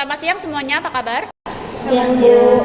Selamat siang semuanya, apa kabar? Siang, Bu.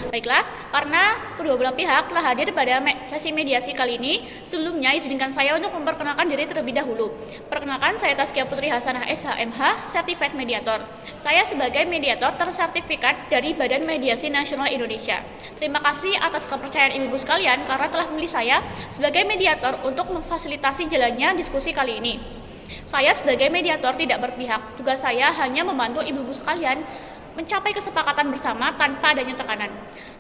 Baiklah, karena kedua belah pihak telah hadir pada sesi mediasi kali ini, sebelumnya izinkan saya untuk memperkenalkan diri terlebih dahulu. Perkenalkan, saya Taskia Putri Hasanah SHMH, Certified Mediator. Saya sebagai mediator tersertifikat dari Badan Mediasi Nasional Indonesia. Terima kasih atas kepercayaan ibu-ibu sekalian karena telah memilih saya sebagai mediator untuk memfasilitasi jalannya diskusi kali ini. Saya sebagai mediator tidak berpihak, tugas saya hanya membantu ibu-ibu sekalian mencapai kesepakatan bersama tanpa adanya tekanan.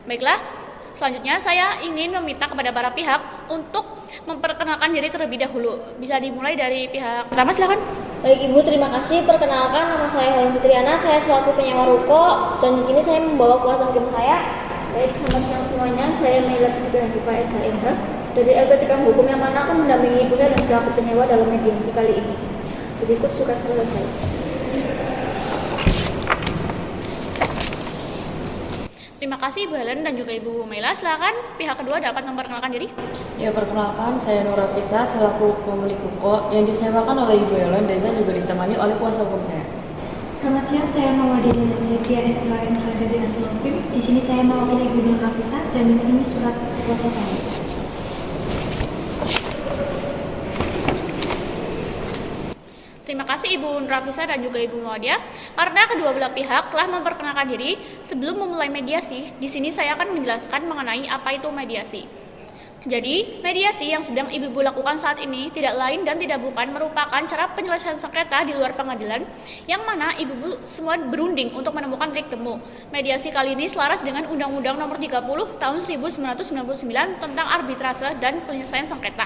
Baiklah, selanjutnya saya ingin meminta kepada para pihak untuk memperkenalkan diri terlebih dahulu. Bisa dimulai dari pihak pertama, silakan. Baik Ibu, terima kasih. Perkenalkan, nama saya Helen Fitriana. Saya selaku penyewa ruko dan di sini saya membawa kuasa hukum saya. Baik, selamat siang semuanya. Saya Mela Putri Hanifah SHMH dari LP Tikam Hukum yang mana akan mendampingi Ibu Helen selaku penyewa dalam mediasi kali ini. Berikut surat keterangan saya. Terima kasih Ibu Helen dan juga Ibu Mela. Silakan pihak kedua dapat memperkenalkan diri. Ya, perkenalkan, saya Nur Rafisa selaku pemilik ruko yang disewakan oleh Ibu Helen dan saya juga ditemani oleh kuasa hukum saya. Selamat siang, saya Mawadi Indonesia SHMH dari Nasional PIM. Di sini saya mewakili Ibu Nur Rafisa dan ini surat kuasa saya. Terima kasih Ibu Rafisa dan juga Ibu Mawadia. Karena kedua belah pihak telah memperkenalkan diri, sebelum memulai mediasi, di sini saya akan menjelaskan mengenai apa itu mediasi. Jadi, mediasi yang sedang ibu-ibu lakukan saat ini tidak lain dan tidak bukan merupakan cara penyelesaian sengketa di luar pengadilan yang mana ibu-ibu semua berunding untuk menemukan titik temu. Mediasi kali ini selaras dengan Undang-Undang Nomor 30 Tahun 1999 tentang arbitrase dan penyelesaian sengketa.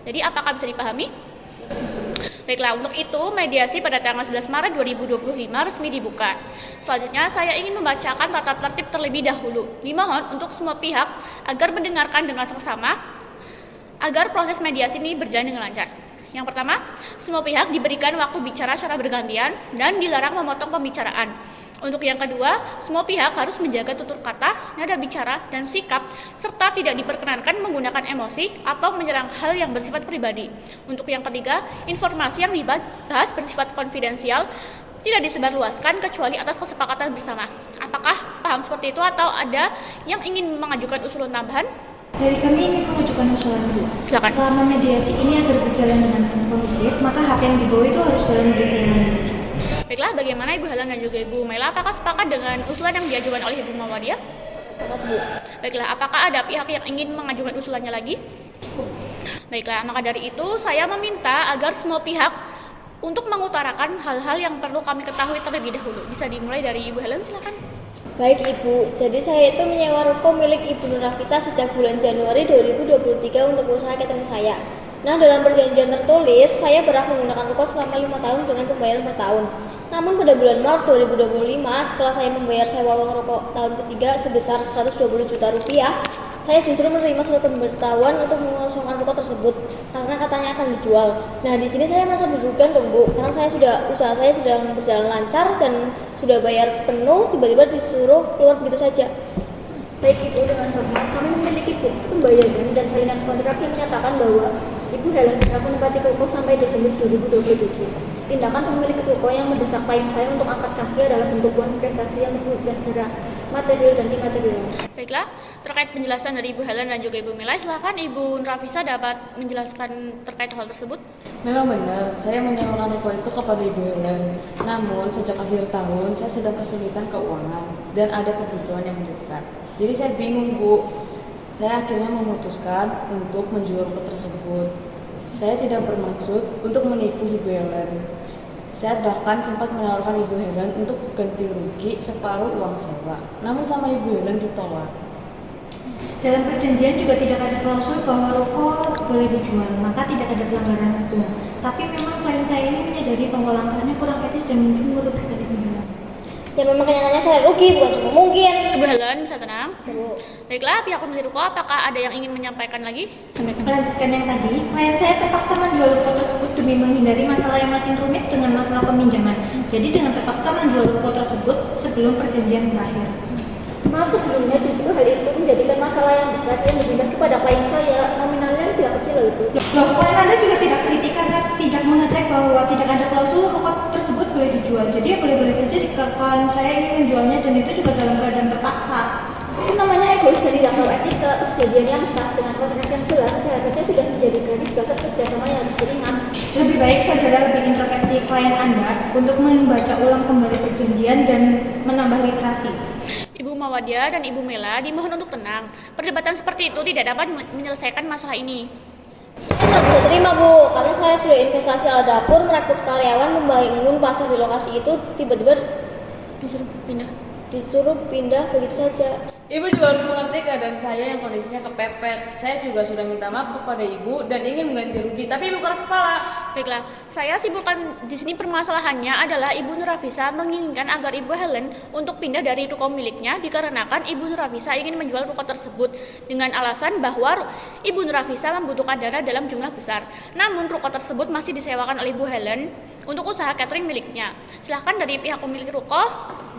Jadi, apakah bisa dipahami? Baiklah, untuk itu mediasi pada tanggal 11 Maret 2025 resmi dibuka. Selanjutnya saya ingin membacakan tata tertib terlebih dahulu. Dimohon untuk semua pihak agar mendengarkan dengan seksama agar proses mediasi ini berjalan dengan lancar. Yang pertama, semua pihak diberikan waktu bicara secara bergantian dan dilarang memotong pembicaraan. Untuk yang kedua, semua pihak harus menjaga tutur kata, nada bicara, dan sikap, serta tidak diperkenankan menggunakan emosi atau menyerang hal yang bersifat pribadi. Untuk yang ketiga, informasi yang dibahas bersifat konfidensial tidak disebarluaskan kecuali atas kesepakatan bersama. Apakah paham seperti itu atau ada yang ingin mengajukan usulan tambahan? Dari kami ingin mengajukan usulan dulu. Silakan. Selama mediasi ini agar berjalan dengan kondusif, maka hak yang dibawa itu harus dalam mediasi dengan jujur. Baiklah, bagaimana Ibu Helen dan juga Ibu Mela? Apakah sepakat dengan usulan yang diajukan oleh Ibu Mawadia? Selamat Bu. Baiklah, apakah ada pihak yang ingin mengajukan usulannya lagi? Baiklah, maka dari itu saya meminta agar semua pihak untuk mengutarakan hal-hal yang perlu kami ketahui terlebih dahulu. Bisa dimulai dari Ibu Helen, silakan. Baik Ibu, jadi saya itu menyewa ruko milik Ibu Nur Rafisa sejak bulan Januari 2023 untuk usaha catering saya. Nah, dalam perjanjian tertulis, saya berhak menggunakan ruko selama 5 tahun dengan pembayaran per tahun. Namun pada bulan Maret 2025, setelah saya membayar sewa uang ruko tahun ketiga sebesar 120 juta rupiah, saya justru menerima surat pemberitahuan untuk mengosongkan ruko tersebut karena katanya akan dijual. Nah, di sini saya merasa dirugikan dong Bu, karena usaha saya sedang berjalan lancar dan sudah bayar penuh, tiba-tiba disuruh keluar begitu saja. Baik Ibu, dengan hormat kami memiliki bukti pembayaran dan salinan kontrak yang menyatakan bahwa Ibu Helen berhak menempati ruko sampai Desember 2027. Tindakan pemilik ruko yang mendesak klien saya untuk angkat kaki adalah bentuk uang prestasi yang merugikan secara material dan imaterial. Baiklah, terkait penjelasan dari Ibu Helen dan juga Ibu Mila, silakan Ibu Rafisa dapat menjelaskan terkait hal tersebut. Memang benar, saya menyewakan ruko itu kepada Ibu Helen. Namun, sejak akhir tahun, saya sedang kesulitan keuangan dan ada kebutuhan yang mendesak. Jadi saya bingung Bu, saya akhirnya memutuskan untuk menjual ruko tersebut. Saya tidak bermaksud untuk menipu Ibu Helen. Saya bahkan sempat menawarkan Ibu Helen untuk ganti rugi separuh uang sewa. Namun sama Ibu Helen ditolak. Dalam perjanjian juga tidak ada klausul bahwa ruko boleh dijual, maka tidak ada pelanggaran hukum. Tapi memang klien saya ini menyadari bahwa langkahnya kurang etis dan mungkin merugikan Ibu Helen. Ya memang kenyataannya saya rugi, bukan cuma mungkin. Ibu Helen, bisa tenang. Baiklah, pihak pemilik ruko, apakah ada yang ingin menyampaikan lagi? Sampaikan. Melanjutkan yang tadi, klien saya terpaksa menjual ruko tersebut demi menghindari masalah yang makin rumit dengan masalah peminjaman. Jadi dengan terpaksa menjual ruko tersebut sebelum perjanjian berakhir. Maaf sebelumnya justru hal itu menjadikan masalah yang besar yang berimbas kepada klien saya. Nominalnya tidak kecil loh itu. Loh, klien Anda juga tidak kritik karena tidak mengecek bahwa tidak ada klausul ruko tersebut boleh dijual. Jadi ya boleh-boleh saja jika sedangkan saya ingin menjualnya dan itu juga dalam keadaan terpaksa. Itu namanya egois dan tidak tahu etika. Perjanjian yang sah dengan kontrak yang jelas seharusnya sudah menjadi garis batas kerjasama yang harus diterima. Lebih baik saudara lebih introspeksi klien Anda untuk membaca ulang kembali perjanjian dan menambah literasi. Ibu Mawadia dan Ibu Mela dimohon untuk tenang. Perdebatan seperti itu tidak dapat menyelesaikan masalah ini. Saya nggak bisa terima Bu, karena saya sudah investasi alat dapur, merekrut karyawan, membangun pasar di lokasi itu, tiba-tiba disuruh pindah begitu saja. Ibu juga harus mengerti keadaan saya yang kondisinya kepepet. Saya juga sudah minta maaf kepada ibu dan ingin mengganti rugi, tapi ibu keras kepala. Baiklah, saya simpulkan di sini permasalahannya adalah Ibu Nurafisa menginginkan agar Ibu Helen untuk pindah dari ruko miliknya dikarenakan Ibu Nurafisa ingin menjual ruko tersebut dengan alasan bahwa Ibu Nurafisa membutuhkan dana dalam jumlah besar. Namun ruko tersebut masih disewakan oleh Ibu Helen untuk usaha catering miliknya. Silahkan dari pihak pemilik ruko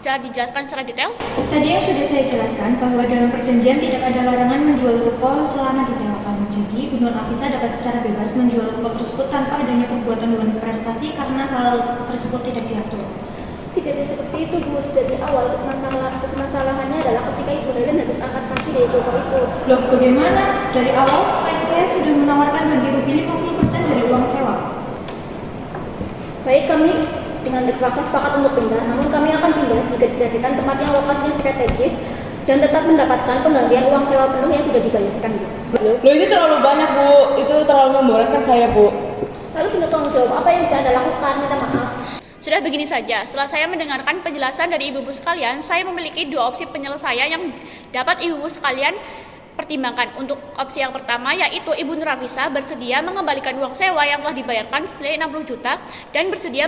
bisa dijelaskan secara detail. Tadi yang sudah saya jelaskan bahwa dalam perjanjian tidak ada larangan menjual ruko selama disewakan. Jadi, Bu Nur Afisa dapat secara bebas menjual ruko tersebut tanpa adanya perbuatan luar prestasi karena hal tersebut tidak diatur. Tidak bisa seperti itu Bu, dari awal permasalahannya adalah ketika Ibu Helen harus angkat kaki dari toko itu. Loh, bagaimana? Dari awal klien saya sudah menawarkan ganti rugi 50% dari uang sewa. Baik, kami dengan terpaksa sepakat untuk pindah, namun kami akan pindah jika dijadikan tempat yang lokasinya strategis dan tetap mendapatkan penggantian uang sewa penuh yang sudah dibayarkan. Loh, itu terlalu banyak bu, itu terlalu memberatkan saya bu. Lalu bentuk tanggung jawab apa yang bisa Anda lakukan? Minta maaf. Sudah begini saja, setelah saya mendengarkan penjelasan dari ibu-ibu sekalian, saya memiliki dua opsi penyelesaian yang dapat ibu-ibu sekalian pertimbangkan. Untuk opsi yang pertama yaitu Ibu Nurafisa bersedia mengembalikan uang sewa yang telah dibayarkan senilai 60 juta dan bersedia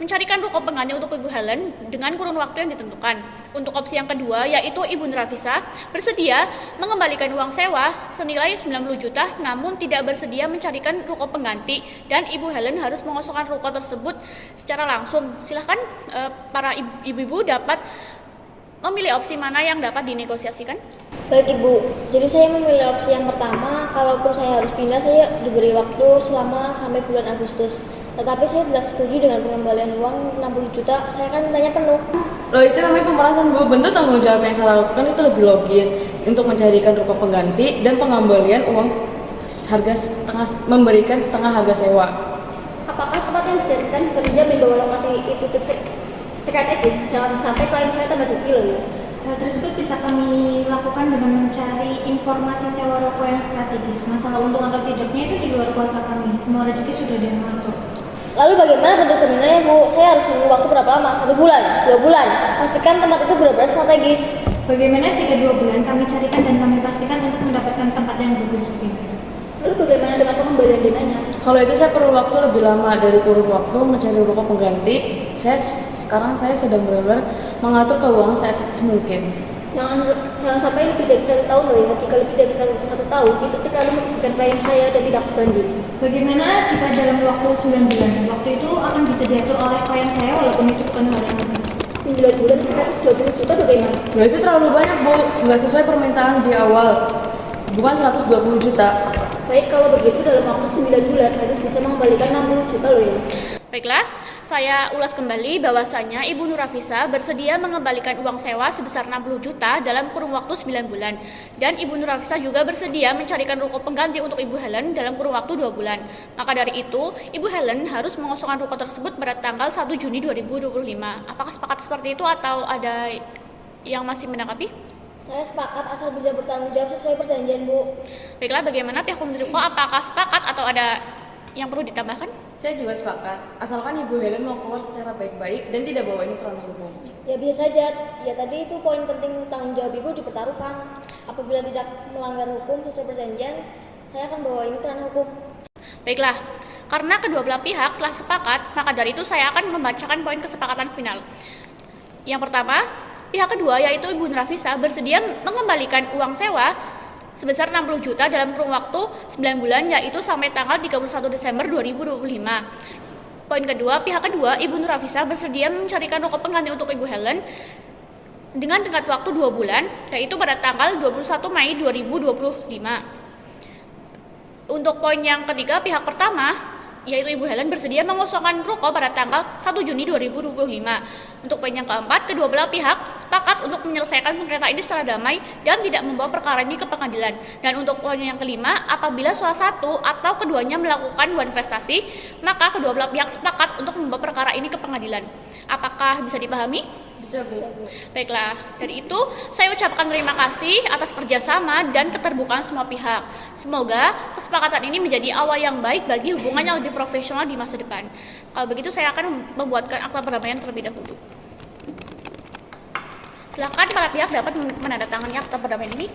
mencarikan ruko pengganti untuk Ibu Helen dengan kurun waktu yang ditentukan. Untuk opsi yang kedua yaitu Ibu Nurafisa bersedia mengembalikan uang sewa senilai 90 juta namun tidak bersedia mencarikan ruko pengganti dan Ibu Helen harus mengosongkan ruko tersebut secara langsung. Silahkan para ibu-ibu dapat memilih opsi mana yang dapat dinegosiasikan. Baik Ibu, jadi saya memilih opsi yang pertama. Kalaupun saya harus pindah, saya diberi waktu selama sampai bulan Agustus. Tetapi saya tidak setuju dengan pengembalian uang 60 juta, saya kan mintanya penuh. Loh, itu namanya pemerasan bu. Bentuk tanggung jawab yang saya lakukan itu lebih logis untuk mencarikan ruko pengganti dan pengembalian uang harga setengah, memberikan setengah harga sewa. Apakah tempat yang dijadikan bisa menjamin bahwa lokasi itu strategis? Jangan sampai klien saya tambah rugi loh ya. Hal tersebut bisa kami lakukan dengan mencari informasi sewa ruko yang strategis. Masalah untung atau tidaknya itu di luar kuasa kami. Semua rezeki sudah dia mengatur. Lalu bagaimana bentuk jaminannya Bu? Saya harus menunggu waktu berapa lama? 1 bulan? 2 bulan? Pastikan tempat itu benar-benar strategis. Bagaimana jika 2 bulan kami carikan dan kami pastikan untuk mendapatkan tempat yang bagus begini? Lalu bagaimana dengan pengembalian dananya? Kalau itu saya perlu waktu lebih lama dari kurun waktu mencari ruko pengganti. Sekarang saya sedang benar-benar mengatur keuangan seefektif mungkin. Jangan sampai lebih dari 1 tahun loh ya. Jika lebih dari 1 tahun itu terlalu merugikan klien saya dan tidak sebanding. Bagaimana jika dalam waktu 9 bulan? Waktu itu akan bisa diatur oleh klien saya walaupun itu bukan hal yang mudah. 9 bulan 120 juta bagaimana? Loh, itu terlalu banyak bu, nggak sesuai permintaan di awal. Bukan 120 juta. Baik, kalau begitu dalam waktu 9 bulan harus bisa mengembalikan 60 juta loh ya. Baiklah, saya ulas kembali bahwasanya Ibu Nurafisa bersedia mengembalikan uang sewa sebesar 60 juta dalam kurun waktu 9 bulan. Dan Ibu Nurafisa juga bersedia mencarikan ruko pengganti untuk Ibu Helen dalam kurun waktu 2 bulan. Maka dari itu, Ibu Helen harus mengosongkan ruko tersebut pada tanggal 1 Juni 2025. Apakah sepakat seperti itu atau ada yang masih menanggapi? Saya sepakat asal bisa bertanggung jawab sesuai perjanjian Bu. Baiklah, bagaimana pihak pemilik ruko? Apakah sepakat atau ada yang perlu ditambahkan? Saya juga sepakat, asalkan Ibu Helen mau keluar secara baik-baik dan tidak bawa ini ke ranah hukum. Ya bisa saja, ya tadi itu poin penting tanggung jawab Ibu dipertaruhkan. Apabila tidak melanggar hukum sesuai perjanjian, saya akan bawa ini ke ranah hukum. Baiklah, karena kedua belah pihak telah sepakat, maka dari itu saya akan membacakan poin kesepakatan final. Yang pertama, pihak kedua yaitu Ibu Nurafisa bersedia mengembalikan uang sewa sebesar 60 juta dalam kurun waktu 9 bulan yaitu sampai tanggal 31 Desember 2025. Poin kedua, pihak kedua Ibu Nurafisa bersedia mencarikan ruko pengganti untuk Ibu Helen dengan tenggat waktu 2 bulan yaitu pada tanggal 21 Mei 2025. Untuk poin yang ketiga, pihak pertama yaitu Ibu Helen bersedia mengosongkan ruko pada tanggal 1 Juni 2025. Untuk poin yang keempat, kedua belah pihak sepakat untuk menyelesaikan sengketa ini secara damai dan tidak membawa perkara ini ke pengadilan. Dan untuk poin yang kelima, apabila salah satu atau keduanya melakukan wan prestasi, maka kedua belah pihak sepakat untuk membawa perkara ini ke pengadilan. Apakah bisa dipahami? Bisa, Bu. Baiklah, dari itu saya ucapkan terima kasih atas kerjasama dan keterbukaan semua pihak. Semoga kesepakatan ini menjadi awal yang baik bagi hubungan yang lebih profesional di masa depan. Kalau begitu saya akan membuatkan akta perdamaian terlebih dahulu. Silakan para pihak dapat menandatangani akta perdamaian ini.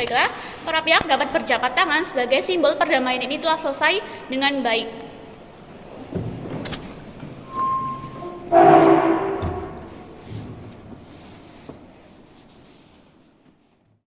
Baiklah, para pihak dapat berjabat tangan sebagai simbol perdamaian ini telah selesai dengan baik.